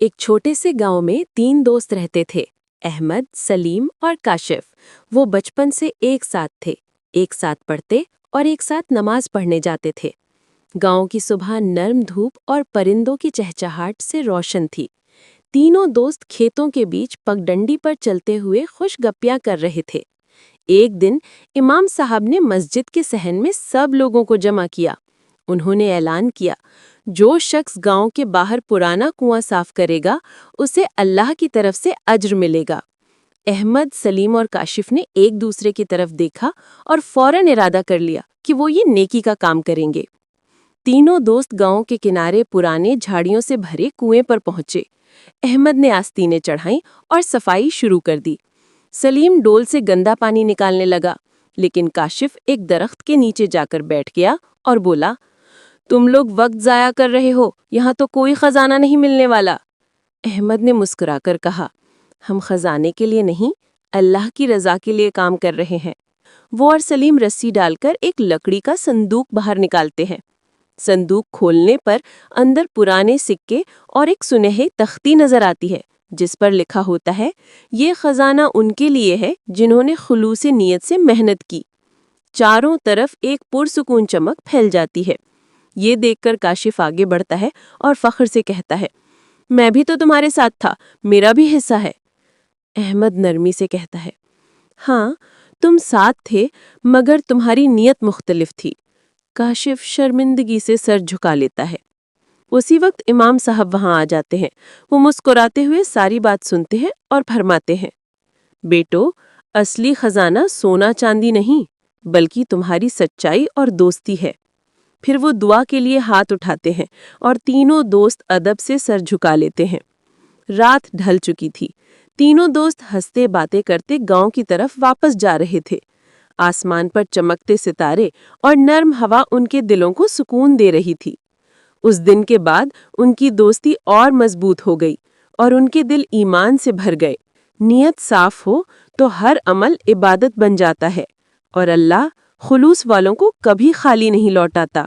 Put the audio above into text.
ایک چھوٹے سے گاؤں میں 3 دوست رہتے تھے، احمد، سلیم اور کاشف۔ وہ بچپن سے ایک ساتھ تھے، ایک ساتھ پڑھتے اور ایک ساتھ نماز پڑھنے جاتے تھے۔ گاؤں کی صبح نرم دھوپ اور پرندوں کی چہچہاہٹ سے روشن تھی۔ تینوں دوست کھیتوں کے بیچ پگڈنڈی پر چلتے ہوئے خوش گپیاں کر رہے تھے۔ ایک دن امام صاحب نے مسجد کے صحن میں سب لوگوں کو جمع کیا۔ انہوں نے اعلان کیا، جو شخص گاؤں کے باہر پرانا کنواں صاف کرے گا اسے اللہ کی طرف سے اجر ملے گا۔ احمد، سلیم اور کاشف نے ایک دوسرے کی طرف دیکھا اور فوراً ارادہ کر لیا کہ وہ یہ نیکی کا کام کریں گے۔ تینوں دوست گاؤں کے کنارے پرانے جھاڑیوں سے بھرے کنویں پر پہنچے۔ احمد نے آستینیں چڑھائیں اور صفائی شروع کر دی۔ سلیم ڈول سے گندا پانی نکالنے لگا، لیکن کاشف ایک درخت کے نیچے جا کر بیٹھ گیا اور بولا، تم لوگ وقت ضائع کر رہے ہو، یہاں تو کوئی خزانہ نہیں ملنے والا۔ احمد نے مسکرا کر کہا، ہم خزانے کے لیے نہیں، اللہ کی رضا کے لیے کام کر رہے ہیں۔ وہ اور سلیم رسی ڈال کر ایک لکڑی کا صندوق باہر نکالتے ہیں۔ صندوق کھولنے پر اندر پرانے سکے اور ایک سنہری تختی نظر آتی ہے، جس پر لکھا ہوتا ہے، یہ خزانہ ان کے لیے ہے جنہوں نے خلوص نیت سے محنت کی۔ چاروں طرف ایک پرسکون چمک پھیل جاتی ہے۔ یہ دیکھ کر کاشف آگے بڑھتا ہے اور فخر سے کہتا ہے، میں بھی تو تمہارے ساتھ تھا، میرا بھی حصہ ہے۔ احمد نرمی سے کہتا ہے، ہاں تم ساتھ تھے، مگر تمہاری نیت مختلف تھی۔ کاشف شرمندگی سے سر جھکا لیتا ہے۔ اسی وقت امام صاحب وہاں آ جاتے ہیں۔ وہ مسکراتے ہوئے ساری بات سنتے ہیں اور فرماتے ہیں، بیٹو، اصلی خزانہ سونا چاندی نہیں، بلکہ تمہاری سچائی اور دوستی ہے۔ پھر وہ دعا کے لیے ہاتھ اٹھاتے ہیں اور تینوں دوست ادب سے سر جھکا لیتے ہیں۔ رات ڈھل چکی تھی۔ تینوں دوست ہنستے باتیں کرتے گاؤں کی طرف واپس جا رہے تھے۔ آسمان پر چمکتے ستارے اور نرم ہوا ان کے دلوں کو سکون دے رہی تھی۔ اس دن کے بعد ان کی دوستی اور مضبوط ہو گئی اور ان کے دل ایمان سے بھر گئے۔ نیت صاف ہو تو ہر عمل عبادت بن جاتا ہے، اور اللہ خلوص والوں کو کبھی خالی نہیں لوٹاتا۔